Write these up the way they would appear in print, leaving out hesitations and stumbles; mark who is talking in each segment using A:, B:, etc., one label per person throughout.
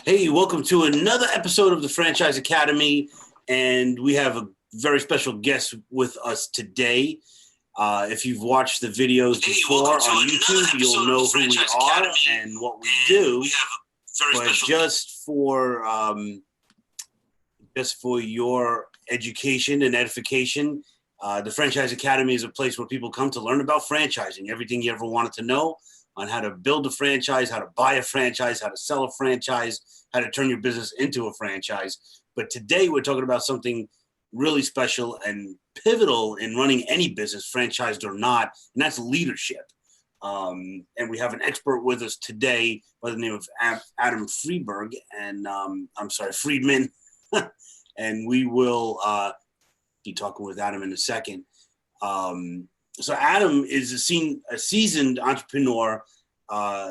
A: Hey, welcome to another episode of the Franchise Academy. And we have a very special guest with us today. If you've watched the videos before on YouTube, you'll know who we are and what we do. But just for your education and edification, the Franchise Academy is a place where people come to learn about franchising, everything you ever wanted to know on how to build a franchise, how to buy a franchise, how to sell a franchise, how to turn your business into a franchise. But today we're talking about something really special and pivotal in running any business, franchised or not, and that's leadership. And we have an expert with us today by the name of Adam Freeberg, and Fridman. And we will be talking with Adam in a second. So Adam is a seasoned entrepreneur,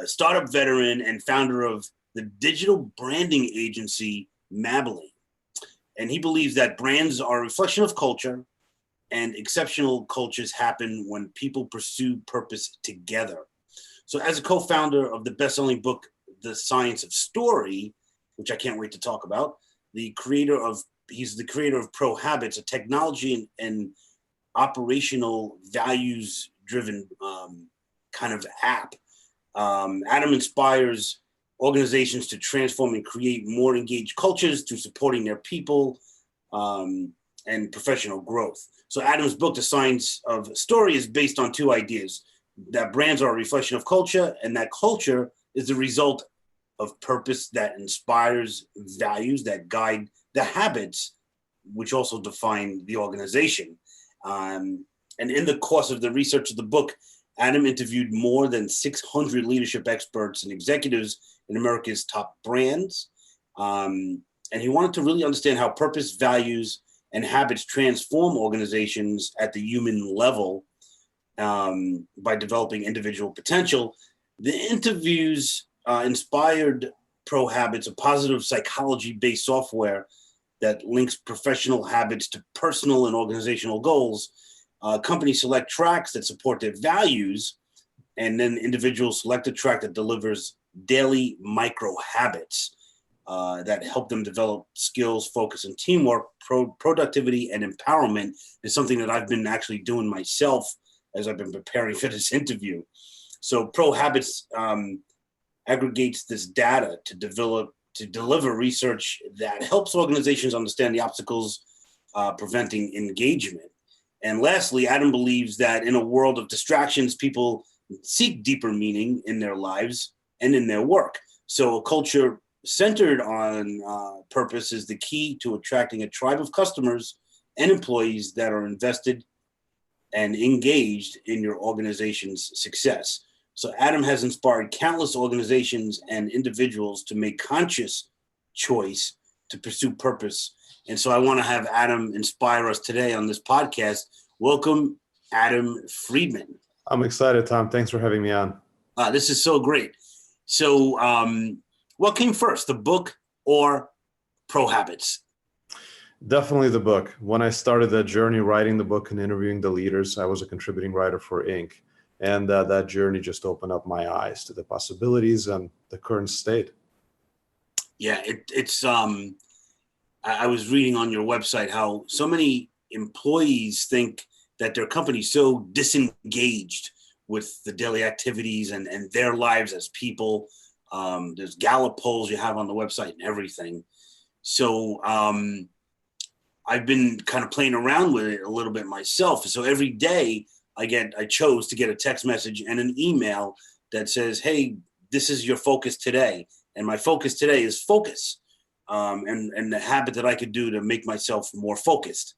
A: startup veteran, and founder of the digital branding agency Mabley. And he believes that brands are a reflection of culture, and exceptional cultures happen when people pursue purpose together. So as a co-founder of the best-selling book, The Science of Story, which I can't wait to talk about, he's the creator of ProHabits, a technology and operational values-driven kind of app. Adam inspires organizations to transform and create more engaged cultures through supporting their people and professional growth. So Adam's book, The Science of Story, is based on two ideas: that brands are a reflection of culture, and that culture is the result of purpose that inspires values that guide the habits, which also define the organization. And in the course of the research of the book, Adam interviewed more than 600 leadership experts and executives in America's top brands. And he wanted to really understand how purpose, values, and habits transform organizations at the human level by developing individual potential. The interviews inspired ProHabits, a positive psychology-based software that links professional habits to personal and organizational goals. Companies select tracks that support their values, and then individuals select a track that delivers daily micro habits that help them develop skills, focus, and teamwork. Productivity and empowerment is something that I've been actually doing myself as I've been preparing for this interview. So ProHabits aggregates this data to deliver research that helps organizations understand the obstacles preventing engagement. And lastly, Adam believes that in a world of distractions, people seek deeper meaning in their lives and in their work. So a culture centered on purpose is the key to attracting a tribe of customers and employees that are invested and engaged in your organization's success. So Adam has inspired countless organizations and individuals to make conscious choice to pursue purpose. And so I want to have Adam inspire us today on this podcast. Welcome, Adam Fridman.
B: I'm excited, Tom. Thanks for having me on.
A: This is so great. So what came first, the book or ProHabits?
B: Definitely the book. When I started that journey writing the book and interviewing the leaders, I was a contributing writer for Inc. And that journey just opened up my eyes to the possibilities and the current state.
A: Yeah, I was reading on your website how so many employees think that their company's so disengaged with the daily activities and their lives as people. There's Gallup polls you have on the website and everything. So I've been kind of playing around with it a little bit myself. So every day I chose to get a text message and an email that says, hey, this is your focus today. And my focus today is focus. And the habit that I could do to make myself more focused.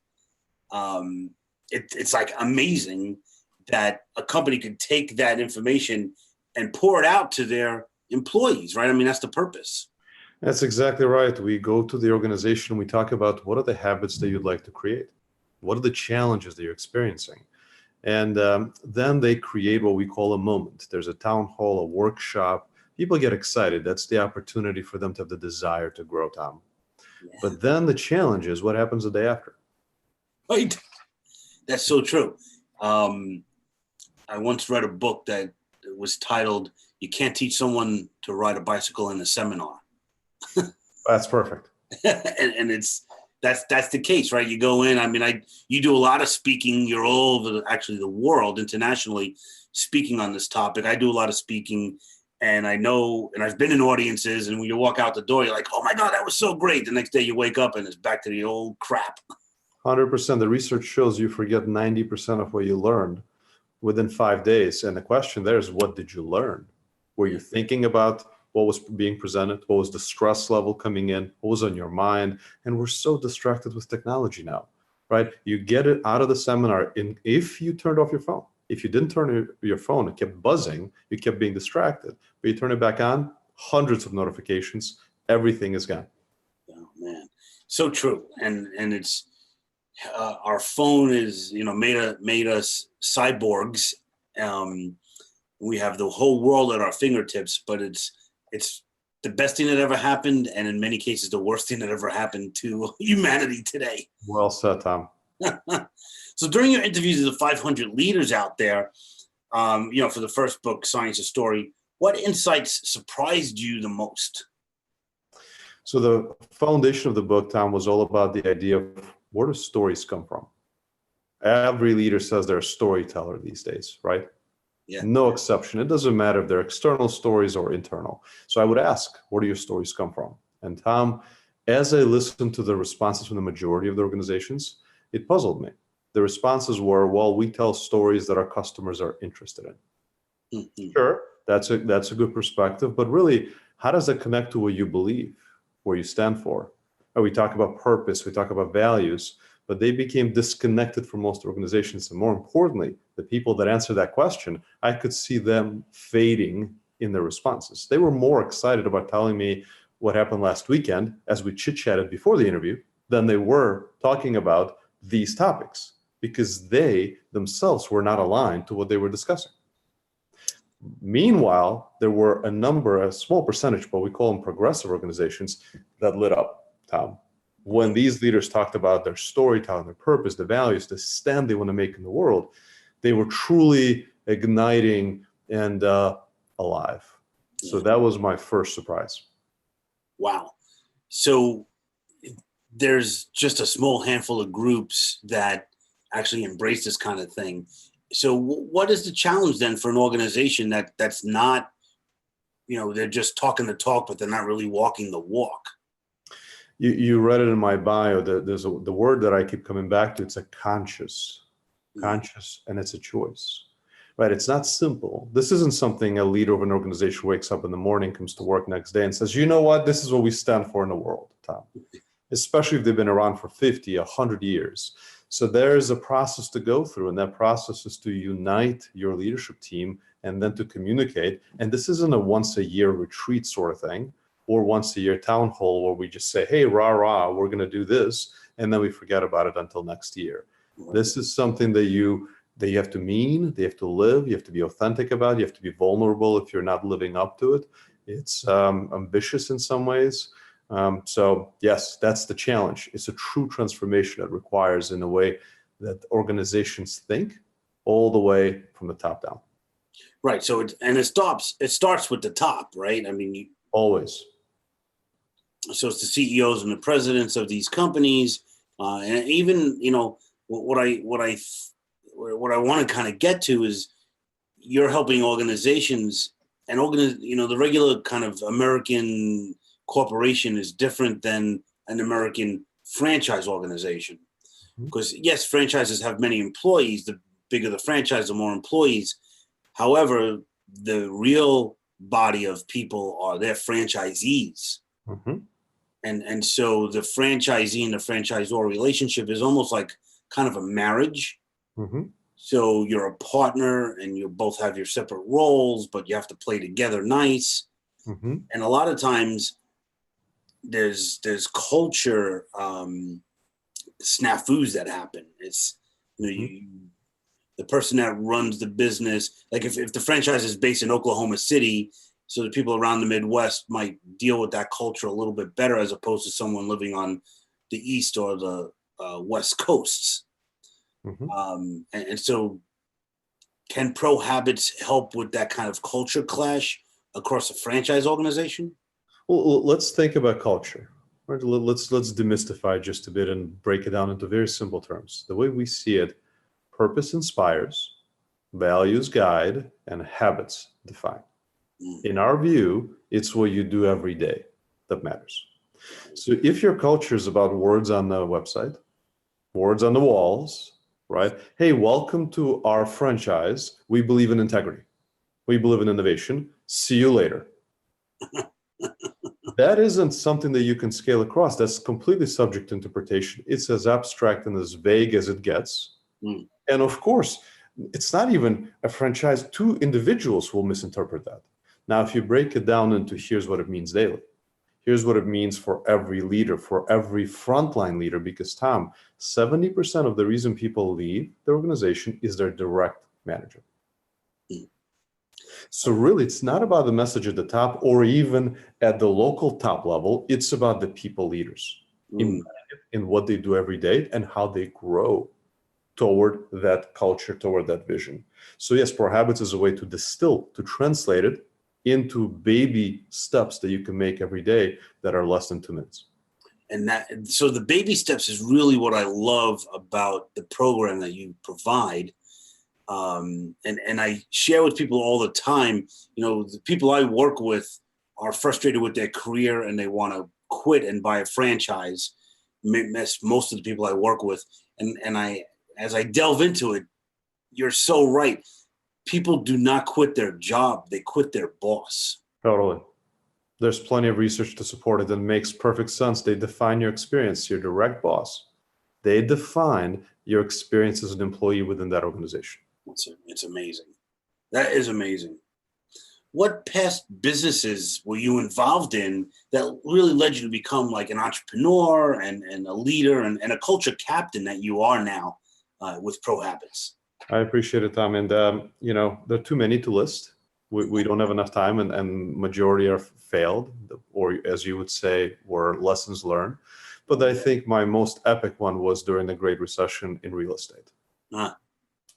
A: It's like amazing that a company could take that information and pour it out to their employees, right? I mean, that's the purpose.
B: That's exactly right. We go to the organization, we talk about what are the habits that you'd like to create? What are the challenges that you're experiencing? And then they create what we call a moment. There's a town hall, a workshop. People get excited. That's the opportunity for them to have the desire to grow, Tom. Yeah. But then the challenge is what happens the day after.
A: Right. That's so true. I once read a book that was titled, "You Can't Teach Someone to Ride a Bicycle in a Seminar."
B: That's perfect.
A: and that's the case, right? You go in. I mean, you do a lot of speaking. You're all over actually the world internationally speaking on this topic. I do a lot of speaking, and I know, and I've been in audiences. And when you walk out the door, you're like, "Oh my God, that was so great!" The next day you wake up and it's back to the old crap.
B: 100%. The research shows you forget 90% of what you learned within 5 days. And the question there is, what did you learn? Were you thinking about what was being presented? What was the stress level coming in? What was on your mind? And we're so distracted with technology now, right? You get it out of the seminar if you turned off your phone. If you didn't turn your phone, it kept buzzing, you kept being distracted. But you turn it back on, hundreds of notifications, everything is gone.
A: Oh man, so true. And it's our phone is, made us cyborgs. We have the whole world at our fingertips, but it's the best thing that ever happened, and in many cases the worst thing that ever happened to humanity today.
B: Well said, Tom.
A: So during your interviews with the 500 leaders out there, for the first book, Science of Story, what insights surprised you the most?
B: So the foundation of the book, Tom, was all about the idea of where do stories come from? Every leader says they're a storyteller these days, right?
A: Yeah.
B: No exception. It doesn't matter if they're external stories or internal. So I would ask, where do your stories come from? And Tom, as I listened to the responses from the majority of the organizations, it puzzled me. The responses were, well, we tell stories that our customers are interested in.
A: Mm-hmm.
B: Sure, that's a good perspective, but really, how does that connect to what you believe, where you stand for? We talk about purpose, we talk about values, but they became disconnected from most organizations. And more importantly, the people that answered that question, I could see them fading in their responses. They were more excited about telling me what happened last weekend as we chit-chatted before the interview than they were talking about these topics, because they themselves were not aligned to what they were discussing. Meanwhile, there were a small percentage, but we call them progressive organizations, that lit up, Tom. When these leaders talked about their storytelling, their purpose, the values, the stand they want to make in the world, they were truly igniting and alive. So that was my first surprise.
A: Wow. So there's just a small handful of groups that actually embrace this kind of thing. So what is the challenge then for an organization that's not, they're just talking the talk, but they're not really walking the walk?
B: You read it in my bio. There's the word that I keep coming back to. It's a conscious, and it's a choice, right? It's not simple. This isn't something a leader of an organization wakes up in the morning, comes to work next day and says, you know what, this is what we stand for in the world, Tom. Especially if they've been around for 50, 100 years. So there's a process to go through, and that process is to unite your leadership team and then to communicate. And this isn't a once a year retreat sort of thing, or once a year town hall where we just say, hey, rah, rah, we're going to do this, and then we forget about it until next year. Right. This is something that you have to mean, they have to live, you have to be authentic about, you have to be vulnerable if you're not living up to it. It's ambitious in some ways. So yes, that's the challenge. It's a true transformation that requires, in a way, that organizations think all the way from the top down.
A: Right. So it starts with the top, right? I mean,
B: always.
A: So it's the CEOs and the presidents of these companies, and even what I want to kind of get to is you're helping organizations and the regular kind of American corporation is different than an American franchise organization, because yes, franchises have many employees. The bigger the franchise, the more employees. However, the real body of people are their franchisees.
B: Mm-hmm.
A: And so the franchisee and the franchisor relationship is almost like kind of a marriage.
B: Mm-hmm.
A: So you're a partner and you both have your separate roles, but you have to play together nice.
B: Mm-hmm.
A: And a lot of times there's culture snafus that happen. It's the person that runs the business, like if the franchise is based in Oklahoma City, so the people around the Midwest might deal with that culture a little bit better as opposed to someone living on the East or the West Coasts.
B: Mm-hmm.
A: And so can ProHabits help with that kind of culture clash across a franchise organization?
B: Well, let's think about culture. Right? Let's demystify just a bit and break it down into very simple terms. The way we see it, purpose inspires, values guide, and habits define. In our view, it's what you do every day that matters. So if your culture is about words on the website, words on the walls, right? Hey, welcome to our franchise. We believe in integrity. We believe in innovation. See you later. That isn't something that you can scale across. That's completely subject to interpretation. It's as abstract and as vague as it gets.
A: Mm.
B: And of course, it's not even a franchise. Two individuals will misinterpret that. Now, if you break it down into here's what it means daily, here's what it means for every leader, for every frontline leader, because Tom, 70% of the reason people leave the organization is their direct manager.
A: Mm.
B: So really, it's not about the message at the top or even at the local top level. It's about the people leaders in what they do every day and how they grow toward that culture, toward that vision. So yes, ProHabits is a way to distill, to translate it into baby steps that you can make every day that are less than 2 minutes.
A: And so the baby steps is really what I love about the program that you provide. And I share with people all the time, the people I work with are frustrated with their career and they want to quit and buy a franchise. Most of the people I work with. And as I delve into it, you're so right. People do not quit their job. They quit their boss.
B: Totally. There's plenty of research to support it and makes perfect sense. They define your experience, your direct boss. They define your experience as an employee within that organization.
A: It's amazing. That is amazing. What past businesses were you involved in that really led you to become like an entrepreneur and a leader and a culture captain that you are now with ProHabits?
B: I appreciate it, Tom. And, there are too many to list. We don't have enough time, and majority are failed, or as you would say, were lessons learned. But I think my most epic one was during the Great Recession in real estate.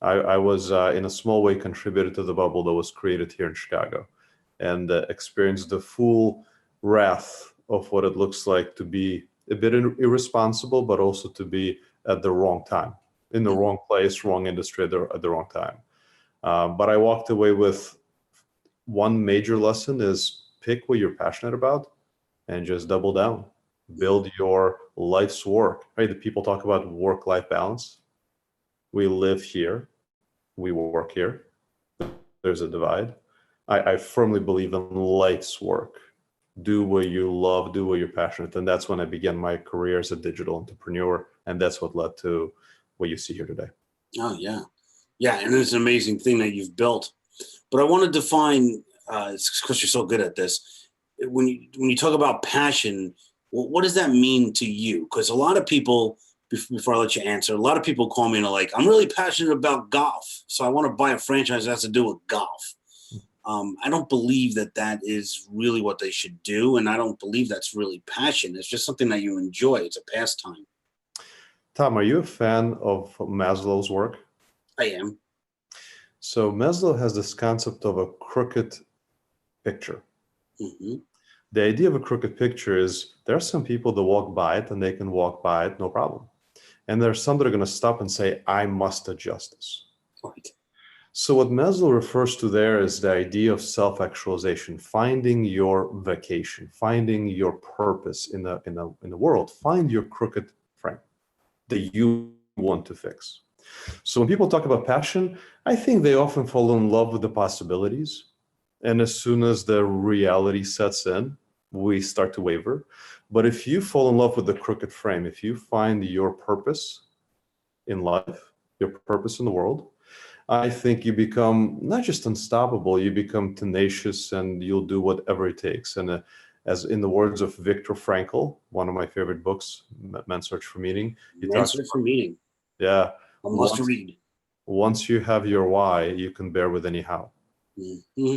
B: I was, in a small way, contributed to the bubble that was created here in Chicago and experienced the full wrath of what it looks like to be a bit irresponsible, but also to be at the wrong time, in the wrong place, wrong industry at the wrong time. But I walked away with one major lesson is pick what you're passionate about and just double down. Build your life's work, right? The people talk about work-life balance. We live here, we work here. There's a divide. I firmly believe in life's work. Do what you love, do what you're passionate. And that's when I began my career as a digital entrepreneur. And that's what led to what you see here today.
A: Oh, yeah. Yeah, and it's an amazing thing that you've built. But I want to define, because you're so good at this, when you talk about passion, what does that mean to you? Because a lot of people, before I let you answer, a lot of people call me and are like, I'm really passionate about golf, so I want to buy a franchise that has to do with golf. I don't believe that is really what they should do, and I don't believe that's really passion. It's just something that you enjoy. It's a pastime.
B: Tom, are you a fan of Maslow's work?
A: I am.
B: So Maslow has this concept of a crooked picture.
A: Mm-hmm.
B: The idea of a crooked picture is there are some people that walk by it and they can walk by it no problem. And there are some that are going to stop and say, I must adjust this.
A: Right.
B: So what Maslow refers to there is the idea of self-actualization, finding your vacation, finding your purpose in the world, find your crooked frame that you want to fix. So when people talk about passion, I think they often fall in love with the possibilities. And as soon as the reality sets in, we start to waver. But if you fall in love with the crooked frame, if you find your purpose in life, your purpose in the world, I think you become not just unstoppable, you become tenacious and you'll do whatever it takes. And as in the words of Viktor Frankl, one of my favorite books, Man's Search for Meaning.
A: Man's Search for Meaning.
B: Yeah.
A: A must read.
B: Once you have your why, you can bear with any how.
A: Mm-hmm.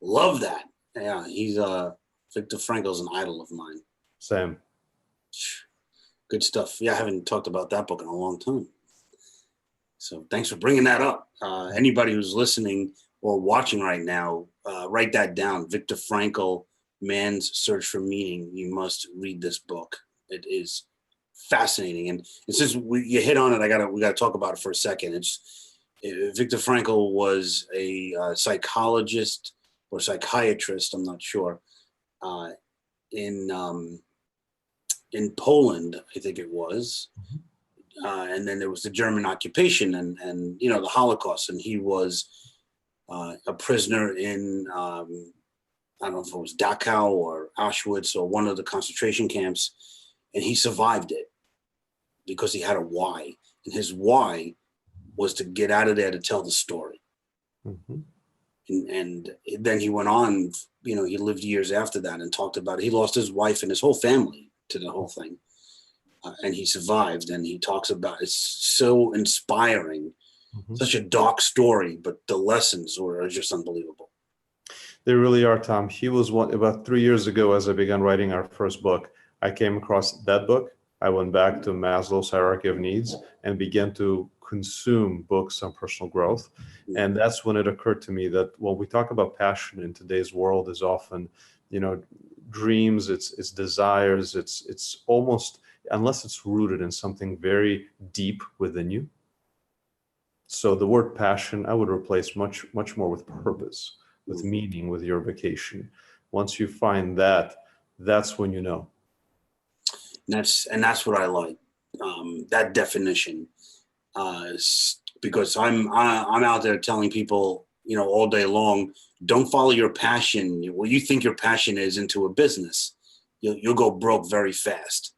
A: Love that. Yeah, he's Viktor Frankl's an idol of mine.
B: Same.
A: Good stuff. Yeah, I haven't talked about that book in a long time. So thanks for bringing that up. Anybody who's listening or watching right now, write that down. Viktor Frankl, Man's Search for Meaning. You must read this book. It is fascinating. And since you hit on it, we gotta talk about it for a second. Viktor Frankl was a psychologist or psychiatrist, I'm not sure, uh, in Poland, I think it was. And then there was the German occupation and the Holocaust. And he was a prisoner in, I don't know if it was Dachau or Auschwitz or one of the concentration camps. And he survived it because he had a why. And his why was to get out of there to tell the story.
B: Mm-hmm.
A: And then he went on, he lived years after that and talked about it. He lost his wife and his whole family to the whole thing. And he survived, and he talks about it's so inspiring, such a dark story, but the lessons are just unbelievable.
B: They really are, Tom. He was about 3 years ago, as I began writing our first book, I came across that book. I went back to Maslow's hierarchy of needs and began to consume books on personal growth. And that's when it occurred to me that when we talk about passion in today's world is often, dreams, it's desires, it's almost, unless it's rooted in something very deep within you. So the word passion, I would replace much more with purpose, with meaning, with your vacation. Once you find that, that's when you know.
A: And that's what I like, that definition, because I'm out there telling people, all day long, don't follow your passion. What you think your passion is into a business, you'll go broke very fast.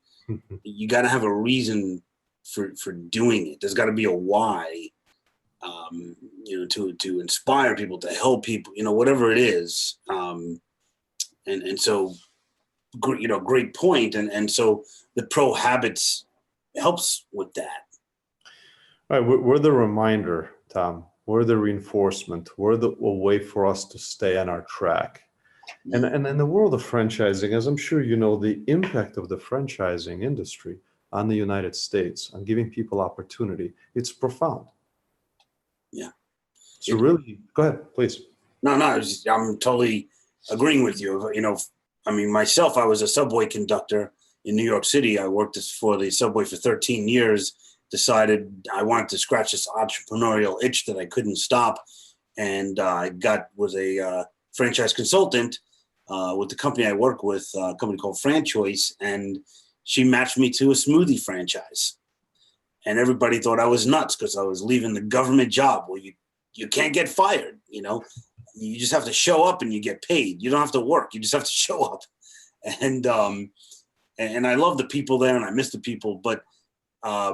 A: You got to have a reason for doing it. There's got to be a why, to inspire people, to help people, whatever it is. And so, great point. And so the ProHabits helps with that.
B: Right, we're the reminder, Tom. We're the reinforcement. We're a way for us to stay on our track. And in the world of franchising, as I'm sure you know, the impact of the franchising industry on the United States, on giving people opportunity, it's profound.
A: Yeah.
B: So really, go ahead, please.
A: No, I'm totally agreeing with you. Myself, I was a subway conductor in New York City. I worked for the subway for 13 years, decided I wanted to scratch this entrepreneurial itch that I couldn't stop. And I was a franchise consultant with the company I work with, a company called Franchoice, and she matched me to a smoothie franchise. And everybody thought I was nuts because I was leaving the government job. Well, you can't get fired, You just have to show up and you get paid. You don't have to work. You just have to show up. And I love the people there and I miss the people. But, I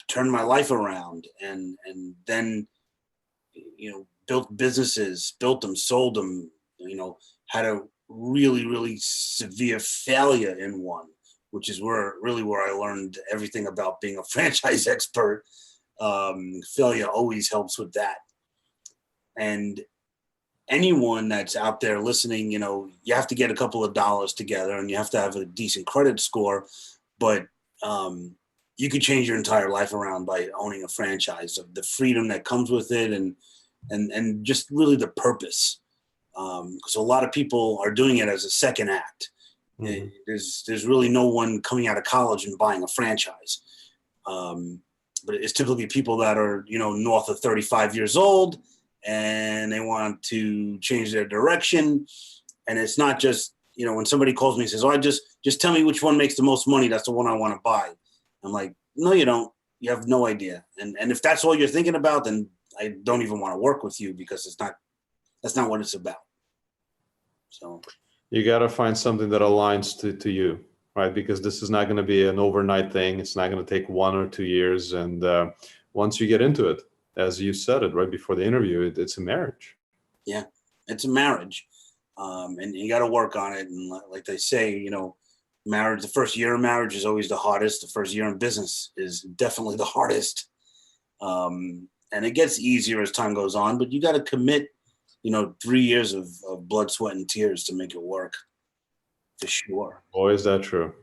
A: turned my life around and then, built businesses, built them, sold them, had a really, really severe failure in one, which is where I learned everything about being a franchise expert. Failure always helps with that. And anyone that's out there listening, you have to get a couple of dollars together and you have to have a decent credit score, but you can change your entire life around by owning a franchise. The freedom that comes with it and just really the purpose. Because a lot of people are doing it as a second act. Mm-hmm. There's really no one coming out of college and buying a franchise. But it's typically people that are, north of 35 years old and they want to change their direction. And it's not just, when somebody calls me and says, oh, just tell me which one makes the most money. That's the one I want to buy. I'm like, no, you don't. You have no idea. And if that's all you're thinking about, then I don't even want to work with you because that's not what it's about. So
B: you got to find something that aligns to you, right? Because this is not going to be an overnight thing. It's not going to take 1 or 2 years. And once you get into it, as you said it right before the interview, it's a marriage.
A: Yeah, it's a marriage. And you got to work on it. And like they say, marriage, the first year of marriage is always the hardest. The first year in business is definitely the hardest. And it gets easier as time goes on, but you got to commit 3 years of blood, sweat, and tears to make it work, for sure.
B: Boy, is that true.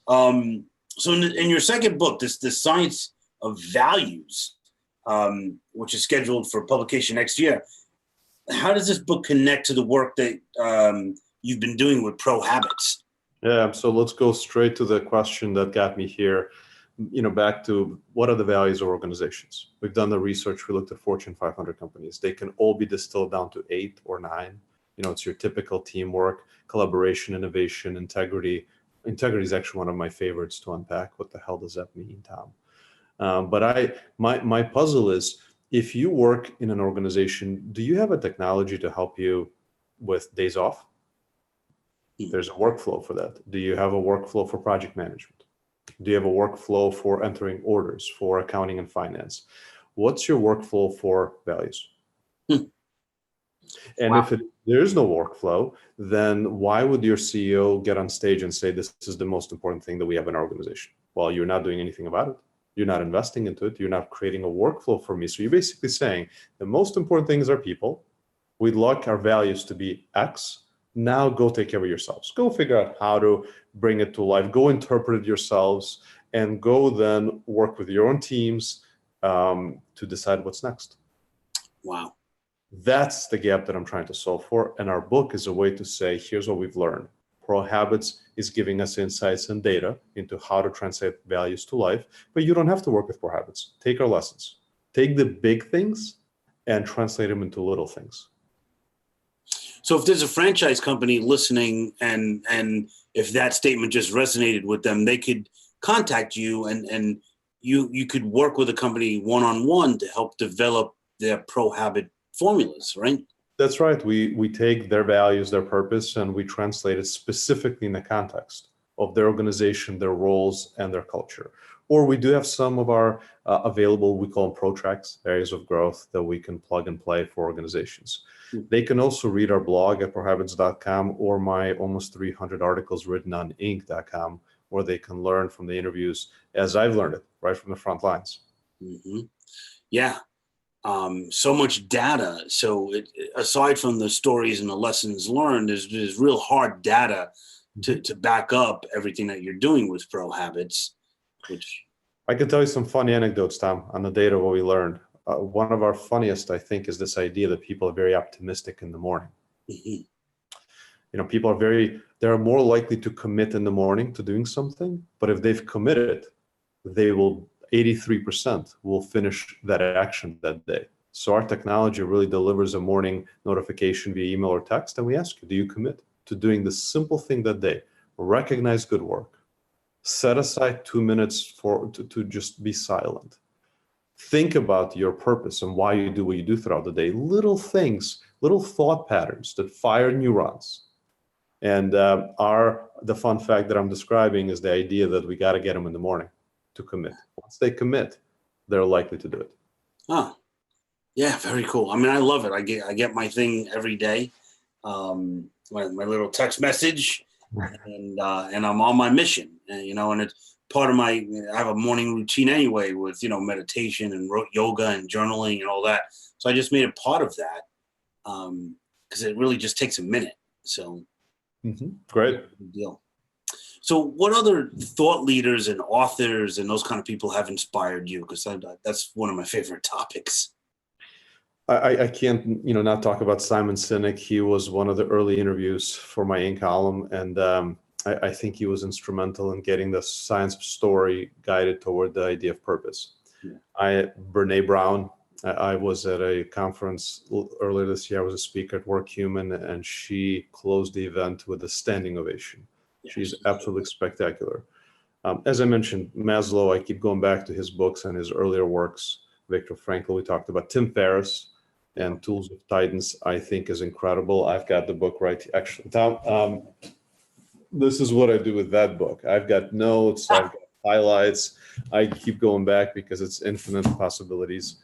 A: So in your second book, the Science of Values, which is scheduled for publication next year, how does this book connect to the work that you've been doing with ProHabits?
B: Yeah, so let's go straight to the question that got me here. Back to what are the values of organizations? We've done the research. We looked at Fortune 500 companies. They can all be distilled down to 8 or 9. It's your typical teamwork, collaboration, innovation, integrity. Integrity is actually one of my favorites to unpack. What the hell does that mean, Tom? But my puzzle is, if you work in an organization, do you have a technology to help you with days off? There's a workflow for that. Do you have a workflow for project management? Do you have a workflow for entering orders, for accounting and finance? What's your workflow for values? And
A: Wow.
B: if there is no workflow, then why would your CEO get on stage and say, this is the most important thing that we have in our organization? Well, you're not doing anything about it. You're not investing into it. You're not creating a workflow for me. So you're basically saying the most important things are people. We'd like our values to be X. Now go take care of yourselves. Go figure out how to bring it to life. Go interpret it yourselves, and go then work with your own teams to decide what's next.
A: Wow.
B: That's the gap that I'm trying to solve for. And our book is a way to say, here's what we've learned. ProHabits is giving us insights and data into how to translate values to life. But you don't have to work with ProHabits. Take our lessons. Take the big things and translate them into little things.
A: So if there's a franchise company listening, and if that statement just resonated with them, they could contact you, and you could work with a company one-on-one to help develop their ProHabit formulas, right?
B: That's right. We take their values, their purpose, and we translate it specifically in the context of their organization, their roles, and their culture. Or we do have some of our available, we call them pro tracks, areas of growth that we can plug and play for organizations. They can also read our blog at prohabits.com, or my almost 300 articles written on inc.com, where they can learn from the interviews as I've learned it, right from the front lines.
A: Mm-hmm. Yeah. So much data. So aside from the stories and the lessons learned, there's real hard data to back up everything that you're doing with ProHabits, which
B: I can tell you some funny anecdotes, Tom, on the data, what we learned. One of our funniest, I think, is this idea that people are very optimistic in the morning. People they're more likely to commit in the morning to doing something, but if they've committed, they will 83% will finish that action that day. So our technology really delivers a morning notification via email or text, and we ask you, do you commit to doing the simple thing that day? Recognize good work. Set aside 2 minutes to just be silent. Think about your purpose and why you do what you do throughout the day. Little things, little thought patterns that fire neurons. And the fun fact that I'm describing is the idea that we got to get them in the morning to commit. Once they commit, they're likely to do it.
A: Oh, yeah, very cool. I mean, I love it. I get my thing every day, my little text message, and I'm on my mission. And it's part of I have a morning routine anyway with meditation and yoga and journaling and all that. So I just made it part of that because it really just takes a minute. So
B: great
A: good deal. So what other thought leaders and authors and those kind of people have inspired you? Because that's one of my favorite topics.
B: I can't, not talk about Simon Sinek. He was one of the early interviews for my Inc. column, and I think he was instrumental in getting the science story guided toward the idea of purpose. Yeah. Brene Brown. I was at a conference earlier this year. I was a speaker at Work Human, and she closed the event with a standing ovation. Yes. She's absolutely spectacular. As I mentioned, Maslow, I keep going back to his books and his earlier works. Viktor Frankl, we talked about. Tim Ferriss and Tools of Titans, I think, is incredible. I've got the book right here. Actually, Tom, this is what I do with that book. I've got notes, I've got highlights. I keep going back because it's infinite possibilities.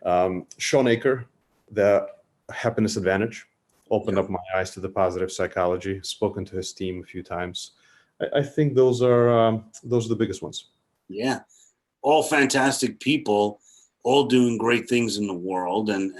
B: Sean Aker, The Happiness Advantage, opened up my eyes to the positive psychology. Spoken to his team a few times. I think those are the biggest ones.
A: Yeah, all fantastic people, all doing great things in the world. And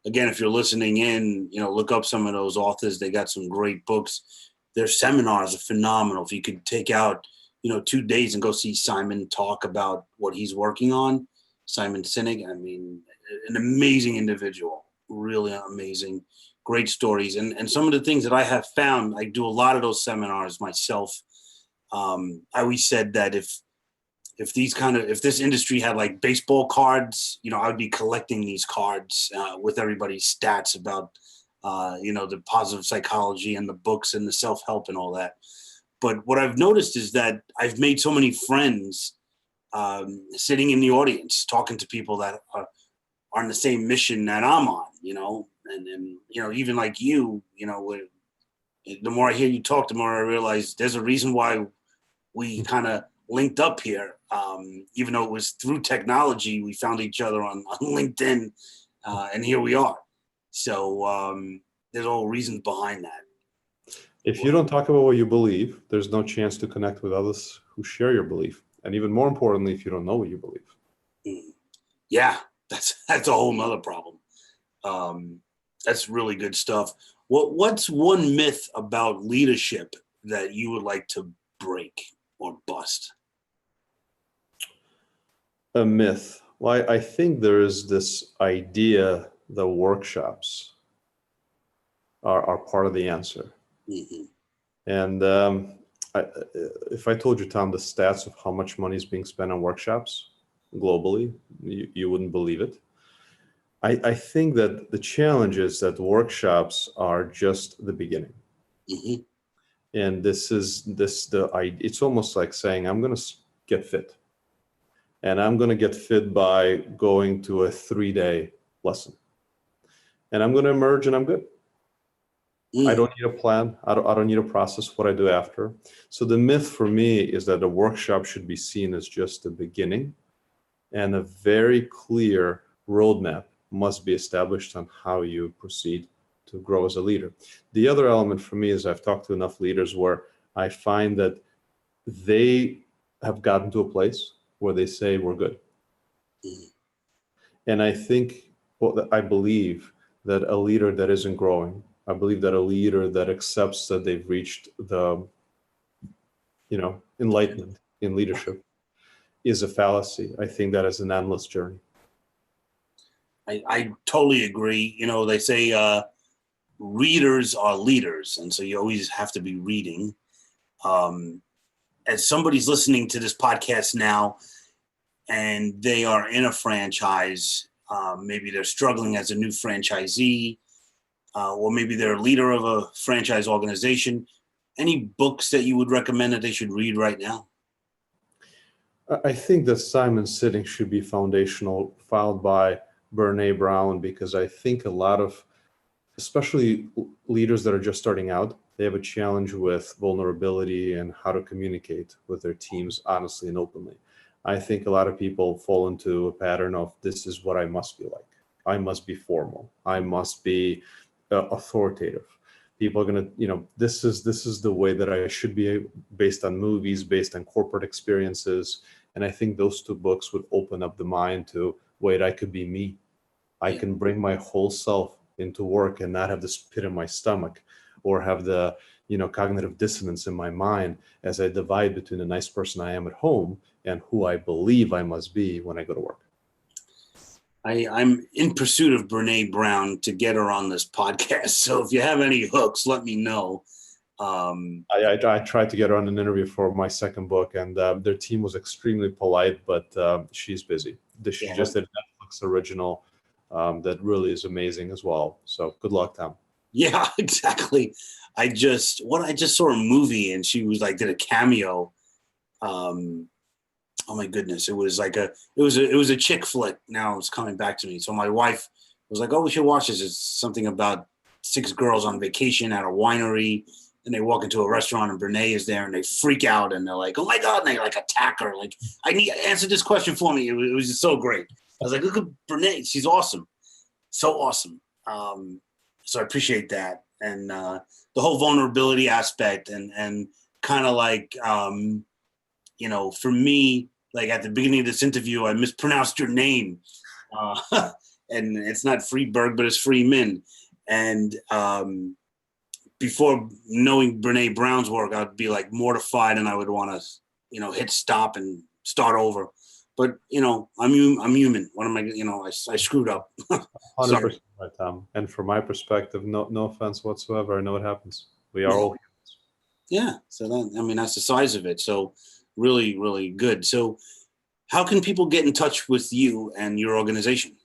A: again, if you're listening in, look up some of those authors. They got some great books. Their seminars are phenomenal. If you could take out 2 days and go see Simon talk about what he's working on. Simon Sinek, I mean, an amazing individual, really amazing. Great stories. And some of the things that I have found, I do a lot of those seminars myself. I always said that if this industry had like baseball cards, I would be collecting these cards with everybody's stats about, the positive psychology and the books and the self-help and all that. But what I've noticed is that I've made so many friends sitting in the audience, talking to people that are on the same mission that I'm on, and even like the more I hear you talk, the more I realize there's a reason why we kind of linked up here. Even though it was through technology, we found each other on LinkedIn, and here we are. So there's all reasons behind that.
B: If you don't talk about what you believe, there's no chance to connect with others who share your belief. And even more importantly, if you don't know what you believe.
A: Yeah, that's a whole nother problem. That's really good stuff. What's one myth about leadership that you would like to break or bust?
B: A myth. Well, I think there is this idea that workshops are part of the answer.
A: Mm-hmm.
B: And if I told you, Tom, the stats of how much money is being spent on workshops globally, you wouldn't believe it. I think that the challenge is that workshops are just the beginning.
A: Mm-hmm.
B: And it's almost like saying, I'm going to get fit. And I'm going to get fit by going to a 3-day lesson. And I'm going to emerge and I'm good. I don't need a plan. I don't need to process what I do after. So the myth for me is that a workshop should be seen as just the beginning, and a very clear roadmap must be established on how you proceed to grow as a leader. The other element for me is I've talked to enough leaders where I find that they have gotten to a place where they say we're good. And I believe that a leader that isn't growing, I believe that a leader that accepts that they've reached the, enlightenment in leadership is a fallacy. I think that is an endless journey.
A: I totally agree. They say readers are leaders, and so you always have to be reading. As somebody's listening to this podcast now, and they are in a franchise, maybe they're struggling as a new franchisee, or maybe they're a leader of a franchise organization. Any books that you would recommend that they should read right now?
B: I think that Simon Sitting should be foundational, followed by Brene Brown, because I think a lot of, especially leaders that are just starting out, they have a challenge with vulnerability and how to communicate with their teams honestly and openly. I think a lot of people fall into a pattern of, this is what I must be like. I must be formal. I must be authoritative. People are going to, this is the way that I should be, based on movies, based on corporate experiences. And I think those two books would open up the mind to, wait, I could be me. I can bring my whole self into work and not have this pit in my stomach, or have the, cognitive dissonance in my mind as I divide between the nice person I am at home and who I believe I must be when I go to work.
A: I'm in pursuit of Brene Brown to get her on this podcast. So if you have any hooks, let me know.
B: I tried to get her on an interview for my second book, and their team was extremely polite, but she's busy. She just did a Netflix original that really is amazing as well. So good luck, Tom.
A: Yeah, exactly. I just saw a movie, and she was like, did a cameo. Oh my goodness. It was like it was a chick flick. Now it's coming back to me. So my wife was like, oh, we should watch this. It's something about 6 girls on vacation at a winery, and they walk into a restaurant and Brene is there, and they freak out, and they're like, oh my God, and they like attack her. Like, I need to answer this question for me. It was just so great. I was like, look at Brene. She's awesome. So awesome. So I appreciate that. And the whole vulnerability aspect, and kind of like, for me, like at the beginning of this interview, I mispronounced your name. And it's not Freeberg, but it's Freeman. And before knowing Brene Brown's work, I'd be like mortified, and I would want to, hit stop and start over. but I'm human. What am I? I screwed up. Sorry.
B: 100% right, Tom. And from my perspective, no offense whatsoever. I know what happens. We are all humans.
A: Yeah. So that's the size of it. So really, really good. So how can people get in touch with you and your organization?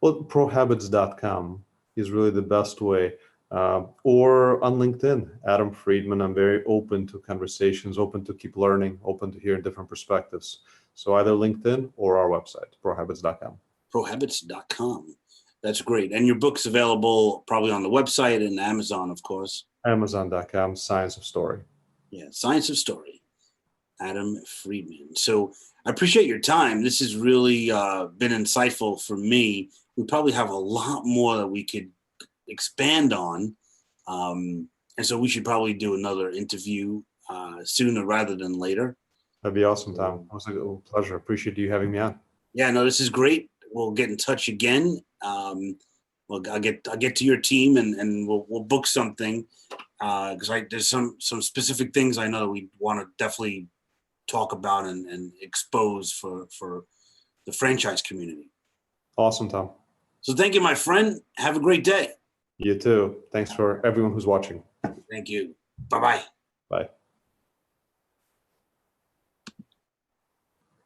B: Well, ProHabits.com is really the best way. Or on LinkedIn, Adam Fridman. I'm very open to conversations, open to keep learning, open to hearing different perspectives. So either LinkedIn or our website, ProHabits.com.
A: ProHabits.com. That's great. And your book's available probably on the website and Amazon, of course.
B: Amazon.com, Science of Story.
A: Yeah, Science of Story, Adam Fridman. So I appreciate your time. This has really been insightful for me. We probably have a lot more that we could expand on. And so we should probably do another interview sooner rather than later.
B: That'd be awesome, Tom. It was a pleasure. Appreciate you having me on.
A: Yeah, no, this is great. We'll get in touch again. I'll get to your team and we'll book something because there's some specific things I know that we want to definitely talk about and expose for the franchise community.
B: Awesome, Tom.
A: So thank you, my friend. Have a great day.
B: You too. Thanks for everyone who's watching.
A: Thank you. Bye-bye.
B: Bye.